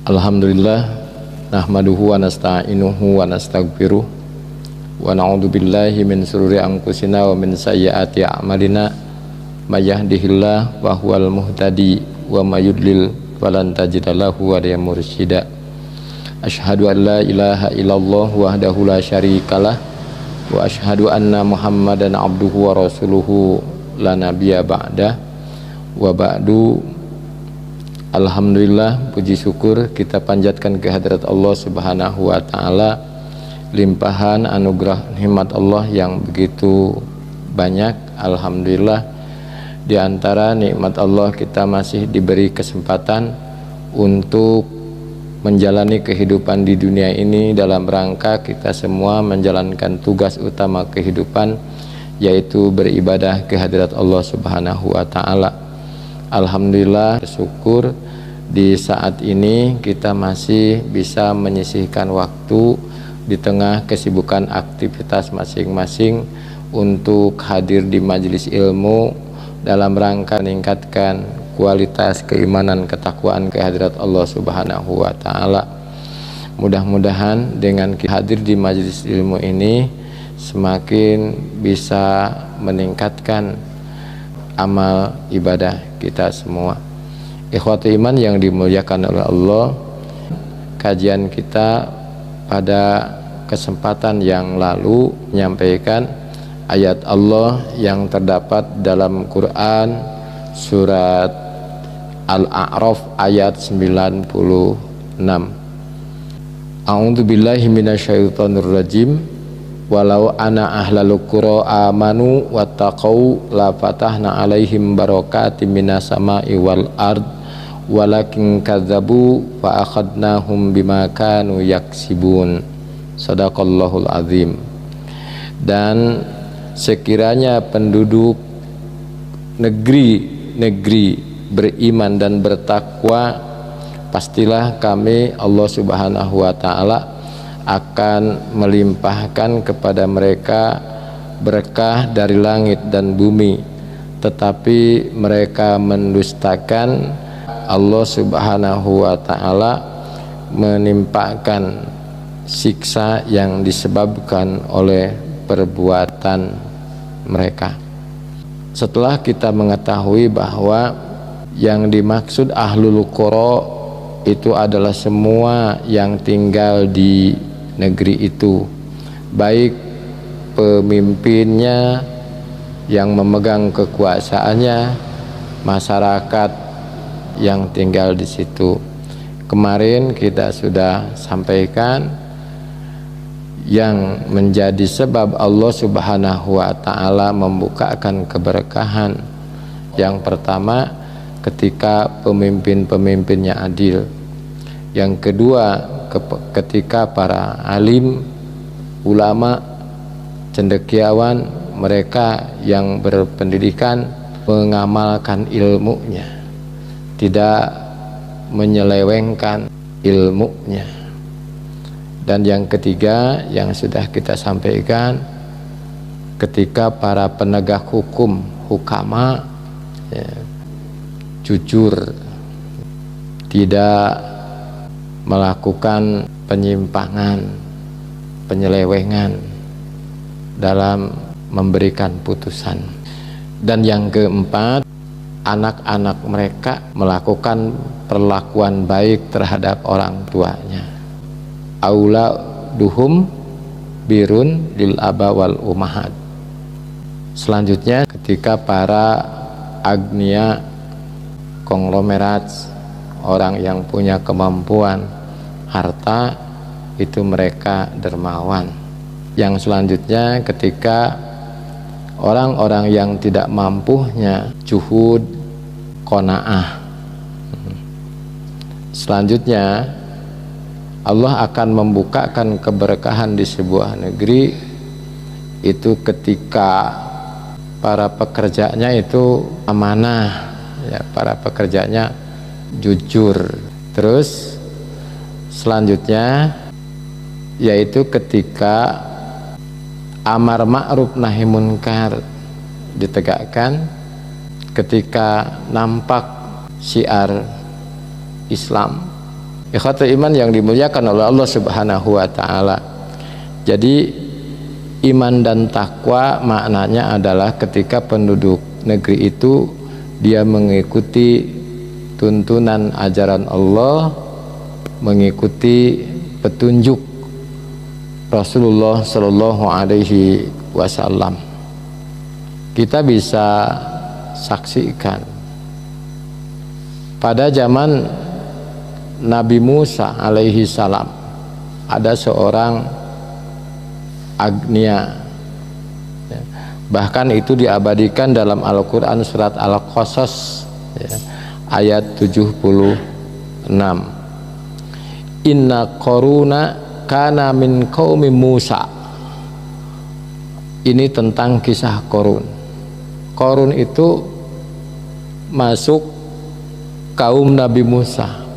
Alhamdulillah nahmaduhu wa nasta'inuhu wa nastaghfiruh wa na'udzu billahi min shururi anfusina wa min sayyiati a'malina may yahdihillahu fa huwal muhtadi wa may yudlil falan tajida lahu waliyan mursyida. Asyhadu an la ilaha illallah wahdahu la syarikalah wa asyhadu anna Muhammadan abduhu wa rasuluhu la nabiyya ba'dah. Wa ba'du. Alhamdulillah, puji syukur kita panjatkan kehadirat Allah Subhanahu wa taala, limpahan anugerah nikmat Allah yang begitu banyak. Alhamdulillah, di antara nikmat Allah kita masih diberi kesempatan untuk menjalani kehidupan di dunia ini dalam rangka kita semua menjalankan tugas utama kehidupan, yaitu beribadah kehadirat Allah Subhanahu wa taala. Alhamdulillah, bersyukur di saat ini kita masih bisa menyisihkan waktu di tengah kesibukan aktivitas masing-masing untuk hadir di majelis ilmu dalam rangka meningkatkan kualitas keimanan ketakwaan kehadirat Allah Subhanahu wa taala. Mudah-mudahan dengan hadir di majelis ilmu ini semakin bisa meningkatkan amal ibadah kita semua. Ikhwatu iman yang dimuliakan oleh Allah, kajian kita pada kesempatan yang lalu menyampaikan ayat Allah yang terdapat dalam Quran surat Al-A'raf ayat 96. A'udzu billahi minasyaitonir rajim. Walau ana ahlal qura amanu wattaqau la fatahna alaihim barakatim minas sama'i wal ard walakin kadzabu fa akhadnahum bima kanu yaksibun. Shadaqallahul azim. Dan sekiranya penduduk negeri beriman dan bertakwa, pastilah kami Allah Subhanahu wa taala akan melimpahkan kepada mereka berkah dari langit dan bumi, tetapi mereka mendustakan. Allah Subhanahu wa taala menimpakan siksa yang disebabkan oleh perbuatan mereka. Setelah kita mengetahui bahwa yang dimaksud ahlul qura itu adalah semua yang tinggal di negeri itu, baik pemimpinnya yang memegang kekuasaannya, masyarakat yang tinggal di situ. Kemarin kita sudah sampaikan yang menjadi sebab Allah Subhanahu wa taala membukakan keberkahan. Yang pertama, ketika pemimpin-pemimpinnya adil. Yang kedua, ketika para alim, ulama, cendekiawan, mereka yang berpendidikan mengamalkan ilmunya, tidak menyelewengkan ilmunya. Dan yang ketiga yang sudah kita sampaikan, ketika para penegak hukum, hukama, jujur, tidak melakukan penyimpangan, penyelewengan dalam memberikan putusan. Dan yang keempat, anak-anak mereka melakukan perlakuan baik terhadap orang tuanya. Auladuhum birun lil aba wal ummahat. Selanjutnya, ketika para agnia, konglomerat, orang yang punya kemampuan harta, itu mereka dermawan. Yang selanjutnya, ketika orang-orang yang tidak mampunya juhud, qanaah. Selanjutnya, Allah akan membukakan keberkahan di sebuah negeri itu ketika para pekerjanya itu amanah, ya, para pekerjanya jujur. Terus selanjutnya yaitu ketika amar ma'ruf nahi munkar ditegakkan, ketika nampak syiar Islam Ikhwatul iman yang dimuliakan oleh Allah Subhanahu wa taala. Jadi iman dan takwa maknanya adalah ketika penduduk negeri itu dia mengikuti tuntunan ajaran Allah, mengikuti petunjuk Rasulullah Shallallahu Alaihi Wasallam. Kita bisa saksikan pada zaman Nabi Musa alaihi salam ada seorang Agnia, bahkan itu diabadikan dalam Al-Quran surat Al-Qasas ayat 76. Inna Qaruna kana min qaumi Musa. Ini tentang kisah Qarun. Qarun itu masuk kaum Nabi Musa.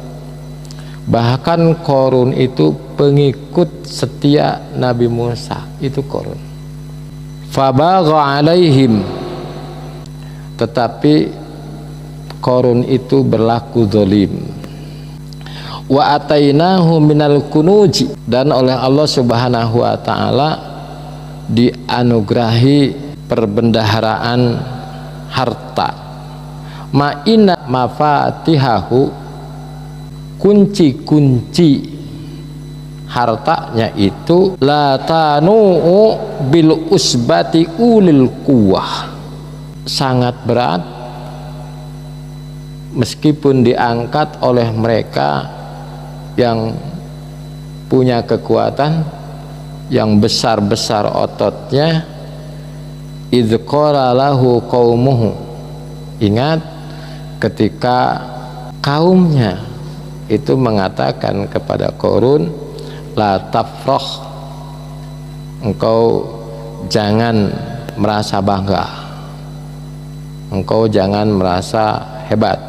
Bahkan Qarun itu pengikut setia Nabi Musa, itu Qarun. Fabagha alaihim, tetapi Qarun itu berlaku zalim. Wa atainahu minal kunuji, dan oleh Allah Subhanahu wa taala dianugerahi perbendaharaan harta. Ma inna mafatihahu, kunci-kunci hartanya itu la tanu'u bil usbati ulil quwwah, sangat berat meskipun diangkat oleh mereka yang punya kekuatan, yang besar-besar ototnya. Idz qala lahu qaumuhu, ingat ketika kaumnya itu mengatakan kepada Qarun, la tafrah, engkau jangan merasa bangga, engkau jangan merasa hebat.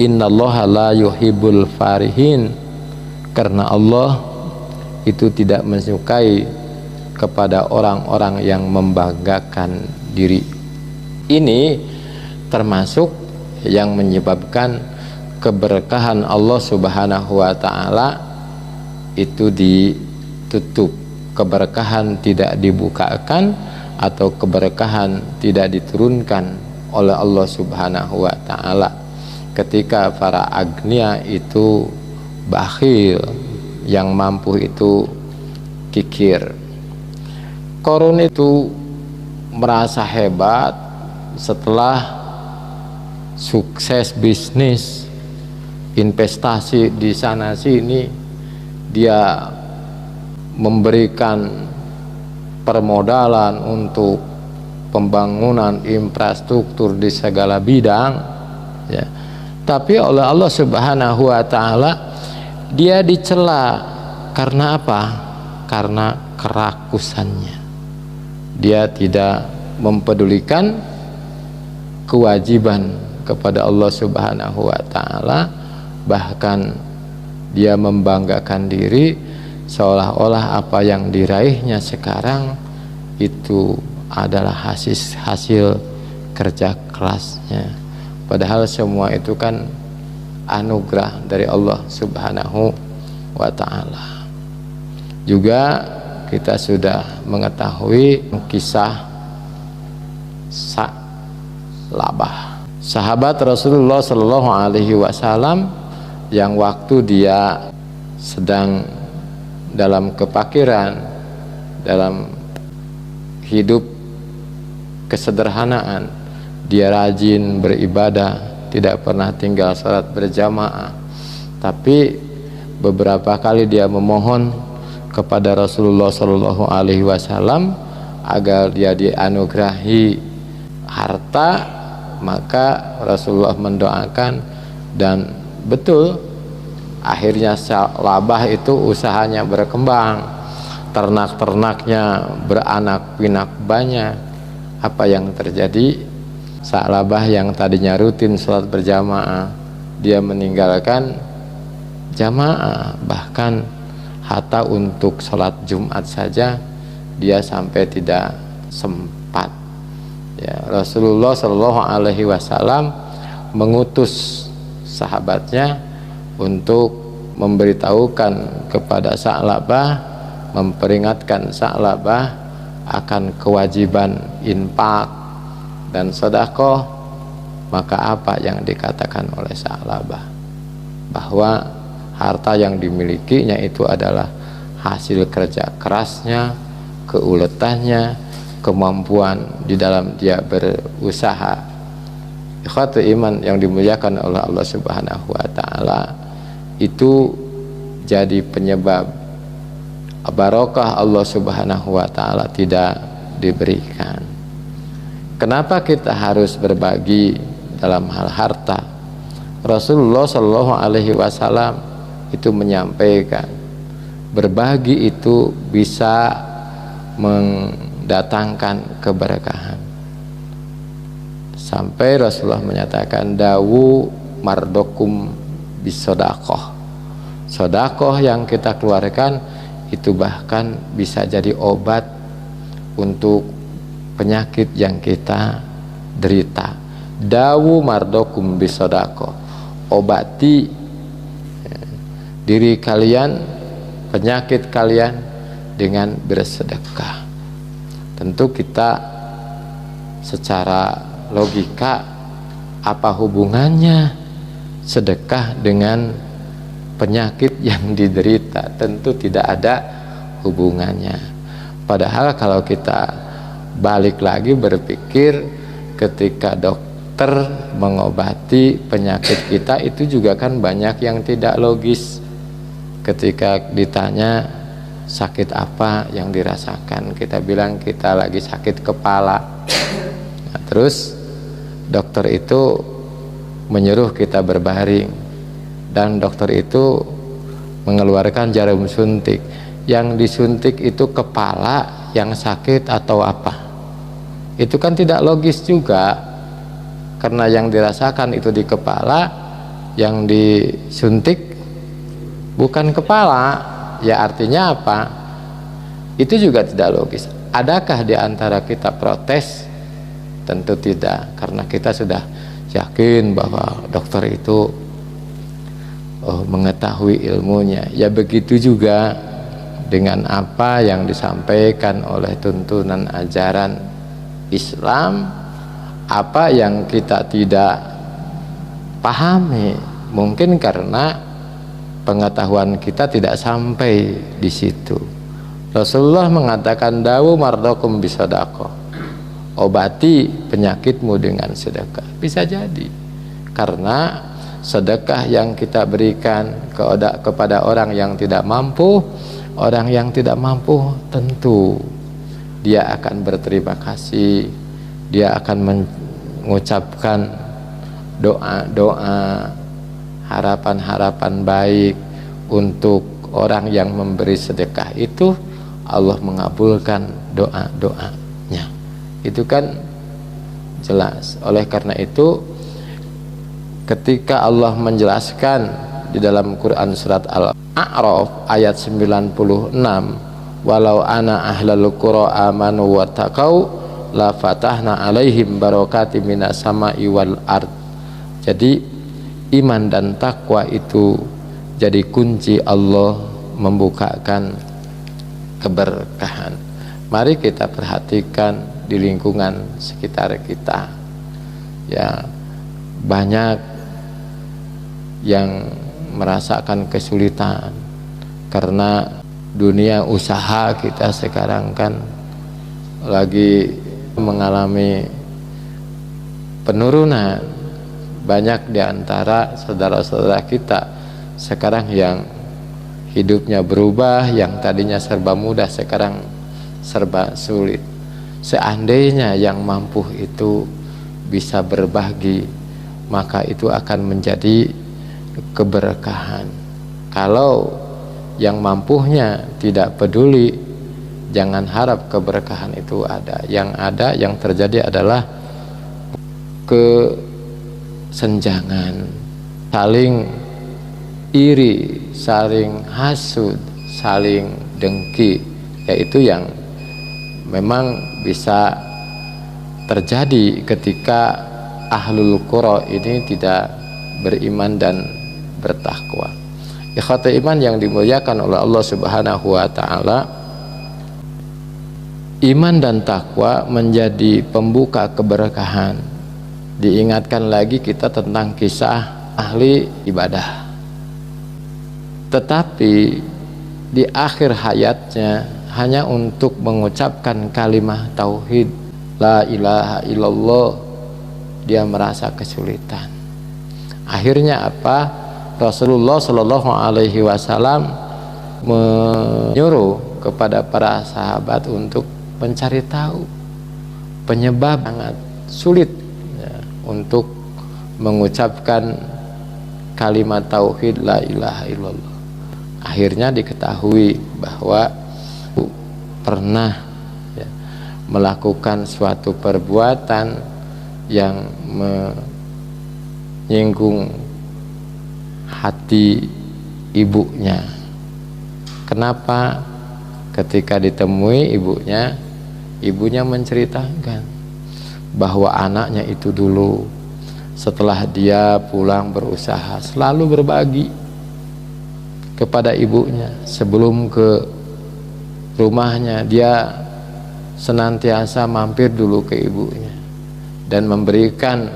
Innallaha la yuhibbul farihin, karena Allah itu tidak menyukai kepada orang-orang yang membanggakan diri. Ini termasuk yang menyebabkan keberkahan Allah Subhanahu wa taala itu ditutup, keberkahan tidak dibukakan atau keberkahan tidak diturunkan oleh Allah Subhanahu wa taala ketika para agnia itu bakhil, yang mampu itu kikir. Qarun itu merasa hebat setelah sukses bisnis, investasi di sana sini, dia memberikan permodalan untuk pembangunan infrastruktur di segala bidang, ya. Tapi oleh Allah Subhanahu wa taala dia dicela karena apa? Karena kerakusannya. Dia tidak mempedulikan kewajiban kepada Allah Subhanahu wa taala, bahkan dia membanggakan diri seolah-olah apa yang diraihnya sekarang itu adalah hasil kerja kerasnya, padahal semua itu kan anugerah dari Allah Subhanahu wa taala. Juga kita sudah mengetahui kisah Sa'labah, sahabat Rasulullah Shallallahu Alaihi Wasallam, yang waktu dia sedang dalam kefakiran, dalam hidup kesederhanaan, dia rajin beribadah, tidak pernah tinggal salat berjamaah, tapi beberapa kali dia memohon kepada Rasulullah Shallallahu Alaihi Wasallam agar dia dianugerahi harta. Maka Rasulullah mendoakan, dan betul akhirnya Sa'labah itu usahanya berkembang, ternak-ternaknya beranak pinak banyak. Apa yang terjadi? Sa'labah yang tadinya rutin sholat berjamaah, dia meninggalkan jamaah, bahkan hatta untuk sholat Jumat saja dia sampai tidak sempat. Ya, Rasulullah Shallallahu Alaihi Wasallam mengutus sahabatnya untuk memberitahukan kepada Sa'labah, memperingatkan Sa'labah akan kewajiban infak dan sedekah, maka apa yang dikatakan oleh Sa'labah? Bahwa harta yang dimilikinya itu adalah hasil kerja kerasnya, keuletannya, kemampuan di dalam dia berusaha. Ikhwatu iman yang dimuliakan oleh Allah Subhanahu wa taala, itu jadi penyebab barokah Allah Subhanahu wa taala tidak diberikan. Kenapa kita harus berbagi dalam hal harta? Rasulullah Shallallahu alaihi wasallam itu menyampaikan, berbagi itu bisa mendatangkan keberkahan. Sampai Rasulullah menyatakan, dawu mardokum bisodakoh, sodakoh yang kita keluarkan itu bahkan bisa jadi obat untuk penyakit yang kita derita. Dawu mardokum bisodakoh, obati diri kalian, penyakit kalian dengan bersedekah. Tentu kita secara logika, apa hubungannya sedekah dengan penyakit yang diderita? Tentu tidak ada hubungannya. Padahal kalau kita balik lagi berpikir, ketika dokter mengobati penyakit kita itu juga kan banyak yang tidak logis. Ketika ditanya sakit apa yang dirasakan, kita bilang kita lagi sakit kepala. Nah, terus dokter itu menyuruh kita berbaring, dan dokter itu mengeluarkan jarum suntik. Yang disuntik itu kepala yang sakit atau apa? Itu kan tidak logis juga, karena yang dirasakan itu di kepala, yang disuntik bukan kepala. Ya artinya apa? Itu juga tidak logis. Adakah di antara kita protes? Tentu tidak, karena kita sudah yakin bahwa dokter itu mengetahui ilmunya. Ya begitu juga dengan apa yang disampaikan oleh tuntunan ajaran Islam. Apa yang kita tidak pahami, mungkin karena pengetahuan kita tidak sampai di situ. Rasulullah mengatakan, dawu mardokum bisodakoh, obati penyakitmu dengan sedekah. Bisa jadi karena sedekah yang kita berikan kepada orang yang tidak mampu, orang yang tidak mampu tentu dia akan berterima kasih, dia akan mengucapkan doa-doa, harapan-harapan baik untuk orang yang memberi sedekah itu. Allah mengabulkan doa-doanya. Itu kan jelas. Oleh karena itu, ketika Allah menjelaskan di dalam Quran surat Al-A'raf ayat 96, walau ana ahlal qura amanu wattaqau la fatahna alaihim barokati minas sama'i wal ard. Jadi iman dan takwa itu jadi kunci Allah membukakan keberkahan. Mari kita perhatikan di lingkungan sekitar kita, ya, banyak yang merasakan kesulitan karena dunia usaha kita sekarang kan lagi mengalami penurunan. Banyak di antara saudara-saudara kita sekarang yang hidupnya berubah, yang tadinya serba mudah sekarang serba sulit. Seandainya yang mampu itu bisa berbagi, maka itu akan menjadi keberkahan. Kalau yang mampunya tidak peduli, jangan harap keberkahan itu ada. Yang terjadi adalah kesenjangan, saling iri, saling hasud, saling dengki, yaitu yang memang bisa terjadi ketika ahlul qura ini tidak beriman dan bertakwa. Ikhwatul iman yang dimuliakan oleh Allah Subhanahu wa taala, iman dan takwa menjadi pembuka keberkahan. Diingatkan lagi kita tentang kisah ahli ibadah. Tetapi di akhir hayatnya hanya untuk mengucapkan kalimat tauhid la ilaha illallah, dia merasa kesulitan. Akhirnya apa? Rasulullah Shallallahu Alaihi Wasallam menyuruh kepada para sahabat untuk mencari tahu penyebab sangat sulit ya, untuk mengucapkan kalimat tauhid la ilaha illallah. Akhirnya diketahui bahwa pernah ya, melakukan suatu perbuatan yang menyinggung hati ibunya. Kenapa? Ketika ditemui ibunya menceritakan bahwa anaknya itu dulu setelah dia pulang berusaha selalu berbagi kepada ibunya. Sebelum ke rumahnya dia senantiasa mampir dulu ke ibunya dan memberikan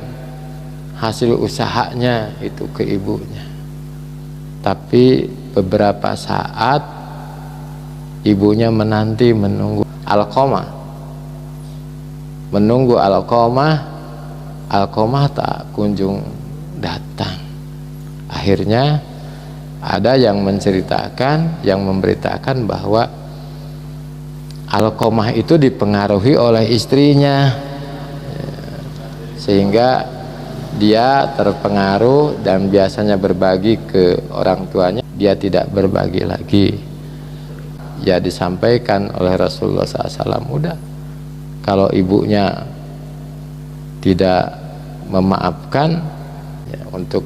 hasil usahanya itu ke ibunya. Tapi beberapa saat ibunya menunggu Alqamah tak kunjung datang. Akhirnya ada yang memberitakan bahwa Alqamah itu dipengaruhi oleh istrinya, sehingga dia terpengaruh dan biasanya berbagi ke orang tuanya, dia tidak berbagi lagi. Ya disampaikan oleh Rasulullah SAW, udah kalau ibunya tidak memaafkan ya, untuk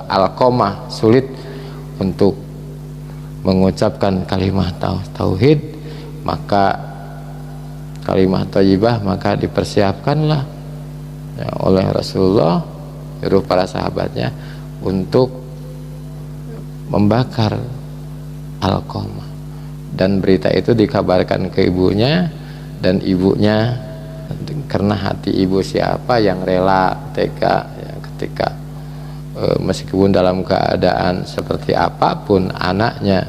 Alqamah sulit untuk mengucapkan kalimat tauhid, maka kalimat thayyibah maka dipersiapkanlah ya, oleh Rasulullah nyuruh para sahabatnya untuk membakar Alqamah, dan berita itu dikabarkan ke ibunya, dan ibunya karena hati ibu siapa yang rela tega ya, ketika meskipun dalam keadaan seperti apapun anaknya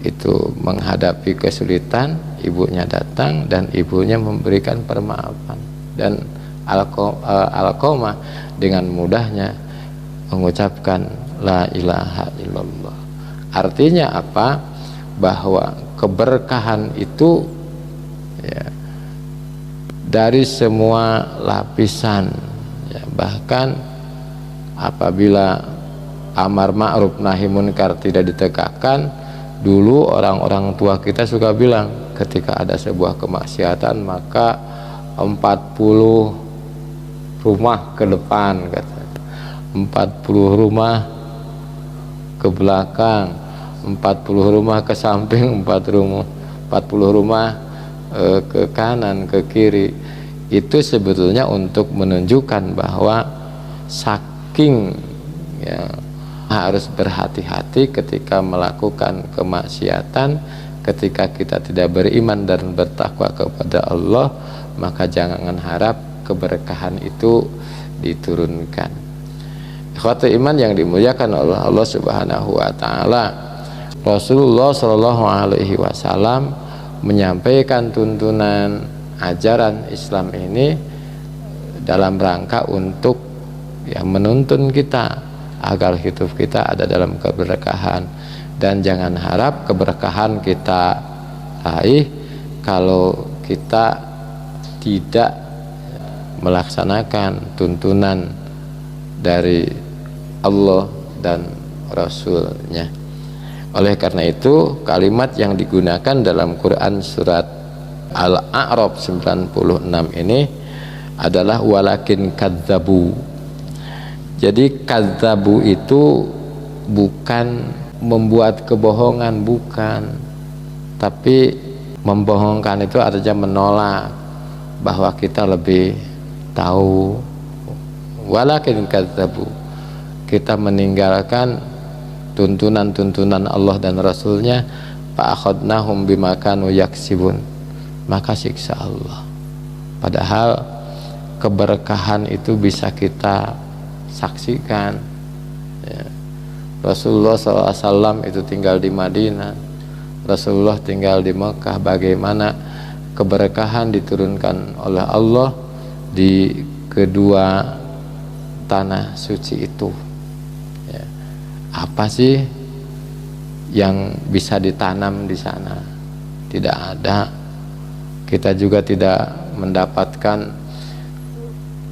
itu menghadapi kesulitan, ibunya datang dan ibunya memberikan permaafan, dan Alqamah dengan mudahnya mengucapkan la ilaha illallah. Artinya apa? Bahwa keberkahan itu ya, dari semua lapisan ya, bahkan apabila amar ma'ruf nahi munkar tidak ditegakkan, dulu orang-orang tua kita suka bilang ketika ada sebuah kemaksiatan maka 40 rumah ke depan, kata 40 rumah ke belakang, 40 rumah ke samping, 40 rumah ke kanan, ke kiri. Itu sebetulnya untuk menunjukkan bahwa saking ya, harus berhati-hati ketika melakukan kemaksiatan. Ketika kita tidak beriman dan bertakwa kepada Allah, maka jangan harap keberkahan itu diturunkan. Ikhwatul iman yang dimuliakan oleh Allah Subhanahu wa taala, Rasulullah Shallallahu alaihi wasallam menyampaikan tuntunan ajaran Islam ini dalam rangka untuk ya, menuntun kita agar hidup kita ada dalam keberkahan, dan jangan harap keberkahan kita raih kalau kita tidak melaksanakan tuntunan dari Allah dan Rasulnya. Oleh karena itu kalimat yang digunakan dalam Quran surat Al-A'raf 96 ini adalah walakin kadzabu. Jadi kadzabu itu bukan membuat kebohongan, bukan, tapi membohongkan itu artinya menolak bahwa kita lebih tahu. Walakin kadzabu, kita meninggalkan tuntunan-tuntunan Allah dan Rasulnya, fa'akhadnahum bima kanu yaksibun, maka siksa Allah. Padahal keberkahan itu bisa kita saksikan, ya. Rasulullah SAW itu tinggal di Madinah, Rasulullah tinggal di Mekah, bagaimana keberkahan diturunkan oleh Allah di kedua tanah suci itu, ya. Apa sih yang bisa ditanam di sana? Tidak ada. Kita juga tidak mendapatkan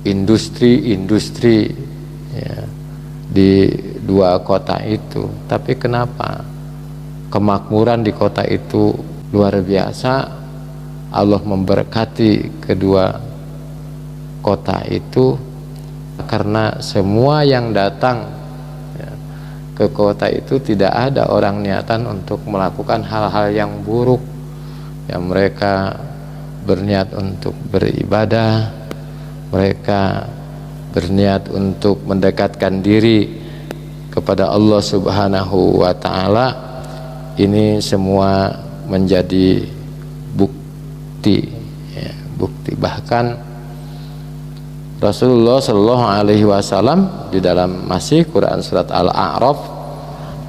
industri-industri, ya, di dua kota itu. Tapi kenapa kemakmuran di kota itu luar biasa? Allah memberkati kedua kota itu karena semua yang datang, ya, ke kota itu tidak ada orang niatan untuk melakukan hal-hal yang buruk. Ya, mereka berniat untuk beribadah, mereka berniat untuk mendekatkan diri kepada Allah Subhanahu wa Ta'ala. Ini semua menjadi bukti, ya, bukti. Bahkan Rasulullah Shallallahu Alaihi Wasallam di dalam masih Quran surat Al-A'raf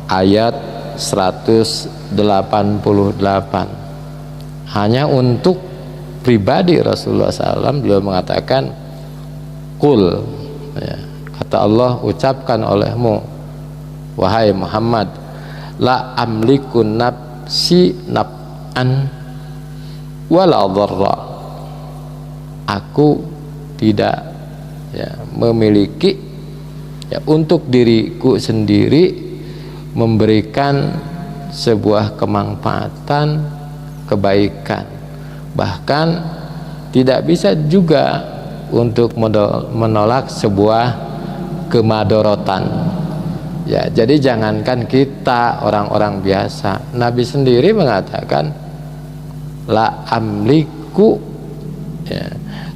ayat 188, hanya untuk pribadi Rasulullah SAW beliau mengatakan, Qul, ya, kata Allah, ucapkan olehmu wahai Muhammad, la amliku nafsi naf'an wala dharra, aku tidak, ya, memiliki, ya, untuk diriku sendiri memberikan sebuah kemanfaatan, kebaikan, bahkan tidak bisa juga untuk menolak sebuah kemadorotan. Ya, jadi jangankan kita orang-orang biasa, Nabi sendiri mengatakan la amliku, ya,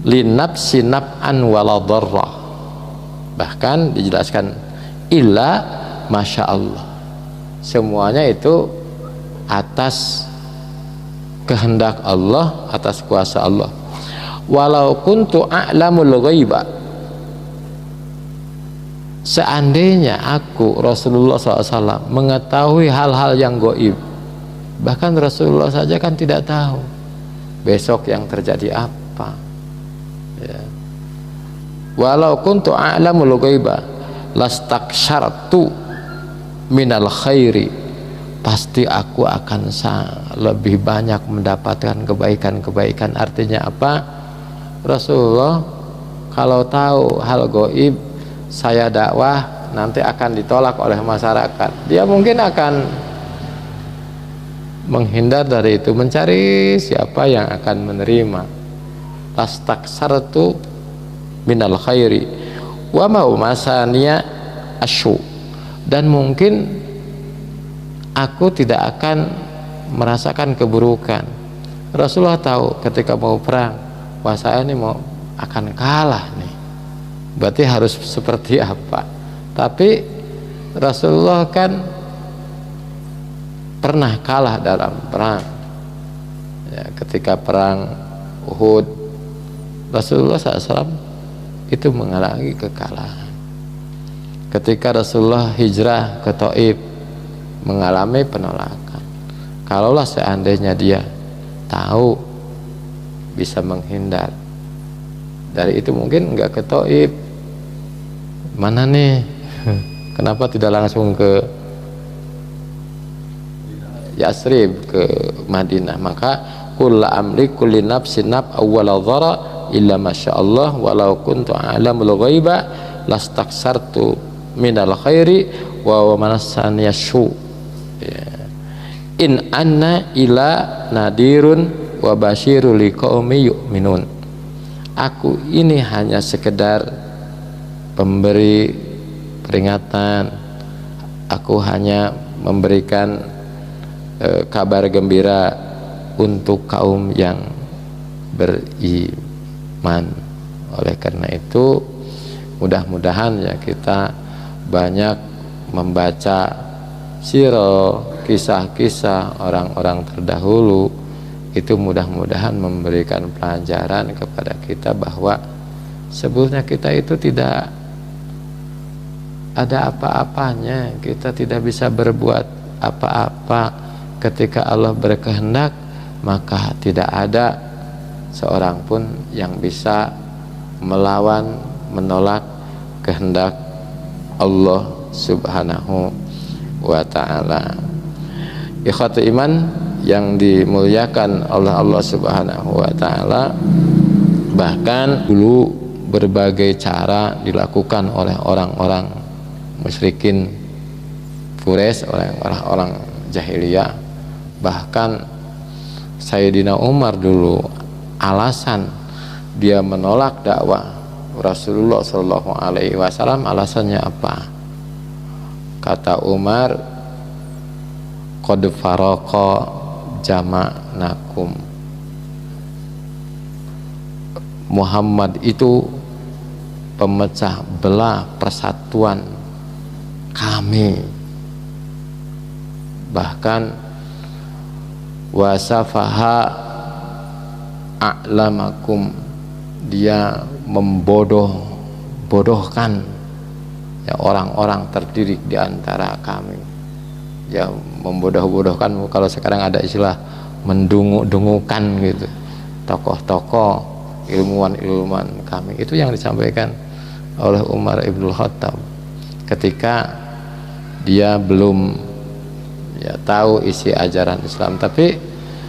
linafsi naf'an wala dharra, bahkan dijelaskan illa masya Allah, semuanya itu atas kehendak Allah, atas kuasa Allah. Walau kuntu a'lamul ghaiba, seandainya aku Rasulullah SAW mengetahui hal-hal yang gaib, bahkan Rasulullah saja kan tidak tahu besok yang terjadi apa, ya. Walau kuntu a'lamul ghaiba lastakshartu minal khairi, pasti aku akan lebih banyak mendapatkan kebaikan-kebaikan. Artinya apa? Rasulullah kalau tahu hal gaib, saya dakwah nanti akan ditolak oleh masyarakat, dia mungkin akan menghindar dari itu, mencari siapa yang akan menerima. Lastaksartu minal khairi wa ma masaniya asyu, dan mungkin aku tidak akan merasakan keburukan. Rasulullah tahu ketika mau perang, wah saya ini mau akan kalah nih, berarti harus seperti apa. Tapi Rasulullah kan pernah kalah dalam perang, ya, ketika perang Uhud Rasulullah SAW itu mengalami kekalahan. Ketika Rasulullah hijrah ke Taif mengalami penolakan. Kalaulah seandainya dia tahu bisa menghindar dari itu, mungkin enggak ke Taif. Mana nih? Kenapa tidak langsung ke Yasrib, ke Madinah? Maka qul la amliku li nafsi naf awwala dhara illa masyaallah walau kuntu a'lamul ghaiba lastaksartu minal khairi wa manassani yashu. In anna ila nadirun wa basyirul liqaumi yu'minun. Aku ini hanya sekedar pemberi peringatan, aku hanya memberikan kabar gembira untuk kaum yang beriman. Oleh karena itu mudah-mudahan ya kita banyak membaca sirah, kisah-kisah orang-orang terdahulu, itu mudah-mudahan memberikan pelajaran kepada kita bahwa sebenarnya kita itu tidak ada apa-apanya, kita tidak bisa berbuat apa-apa. Ketika Allah berkehendak, maka tidak ada seorang pun yang bisa melawan, menolak kehendak Allah subhanahu wa ta'ala. Ikhwatu iman yang dimuliakan oleh Allah subhanahu wa ta'ala, bahkan dulu berbagai cara dilakukan oleh orang-orang musyrikin Quraisy, orang-orang jahiliyah. Bahkan Sayyidina Umar dulu, alasan dia menolak dakwah Rasulullah SAW, alasannya apa? Kata Umar, qad faraqa jama'nakum, Muhammad itu pemecah belah persatuan kami. Bahkan wasafaha a'lamakum, dia membodohkan ya orang-orang terdidik di antara kami. Ya, membodoh-bodohkan, kalau sekarang ada istilah mendungu-dungukan gitu, tokoh-tokoh ilmuwan-ilmuwan kami. Itu yang disampaikan oleh Umar ibn Khattab ketika dia belum ya tahu isi ajaran Islam. Tapi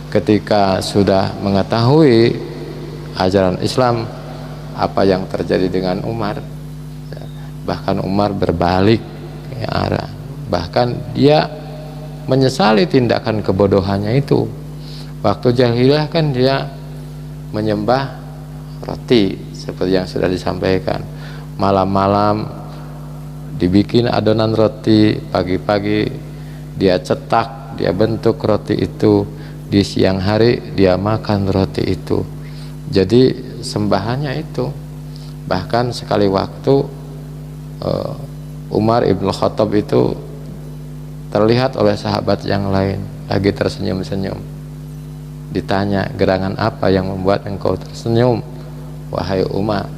ketika sudah mengetahui ajaran Islam, apa yang terjadi dengan Umar, ya, bahkan Umar berbalik ya, arah, bahkan dia menyesali tindakan kebodohannya itu. Waktu jahiliyah kan dia menyembah roti seperti yang sudah disampaikan. Malam-malam dibikin adonan roti, pagi-pagi dia cetak, dia bentuk roti itu, di siang hari dia makan roti itu. Jadi sembahannya itu. Bahkan sekali waktu Umar ibn Khattab itu terlihat oleh sahabat yang lain lagi tersenyum-senyum. Ditanya, gerangan apa yang membuat engkau tersenyum, wahai Umar?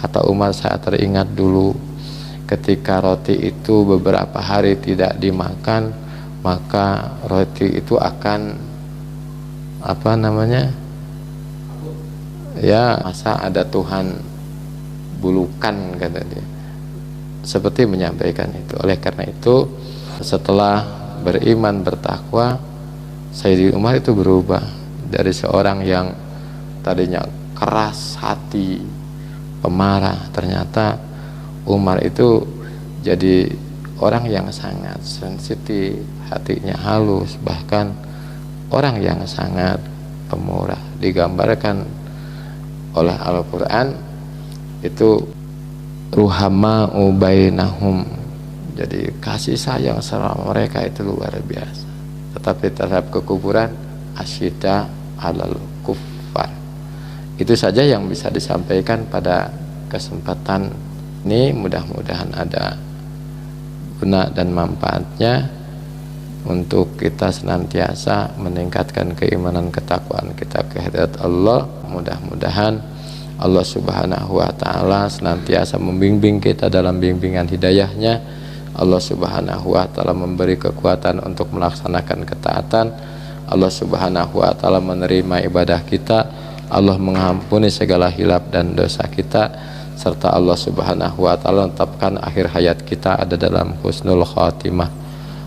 Kata Umar, saya teringat dulu ketika roti itu beberapa hari tidak dimakan, maka roti itu akan apa namanya ya, masa ada Tuhan bulukan, kata dia, seperti menyampaikan itu. Oleh karena itu, setelah beriman bertakwa, Sayyidina Umar itu berubah dari seorang yang tadinya keras hati, pemarah. Ternyata Umar itu jadi orang yang sangat sensitif, hatinya halus, bahkan orang yang sangat pemurah. Digambarkan oleh Al-Quran itu ruhama'u bainahum, jadi kasih sayang sama mereka itu luar biasa. Tetapi terhadap kekufuran, asyidda alal kuffar. Itu saja yang bisa disampaikan pada kesempatan ini. Mudah-mudahan ada guna dan manfaatnya untuk kita senantiasa meningkatkan keimanan ketakwaan kita kehadirat Allah. Mudah-mudahan Allah subhanahu wa ta'ala senantiasa membimbing kita dalam bimbingan hidayahnya. Allah subhanahu wa ta'ala memberi kekuatan untuk melaksanakan ketaatan. Allah subhanahu wa ta'ala menerima ibadah kita. Allah mengampuni segala hilaf dan dosa kita, serta Allah subhanahu wa ta'ala menetapkan akhir hayat kita ada dalam husnul khatimah.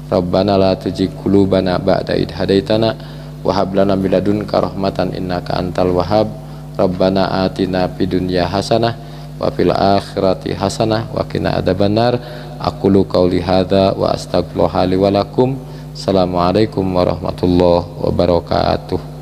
Rabbana la tuzigh qulubana ba'da idh hadaitana wa hab lana min ladunka rahmatan innaka antal wahhab. Rabbana atina fid dunya hasanah wa fil akhirati hasanah wa qina adzabannar. Aqulu qauli hadza wa astaghfirullaha li wa lakum. Assalamualaikum warahmatullahi wabarakatuh.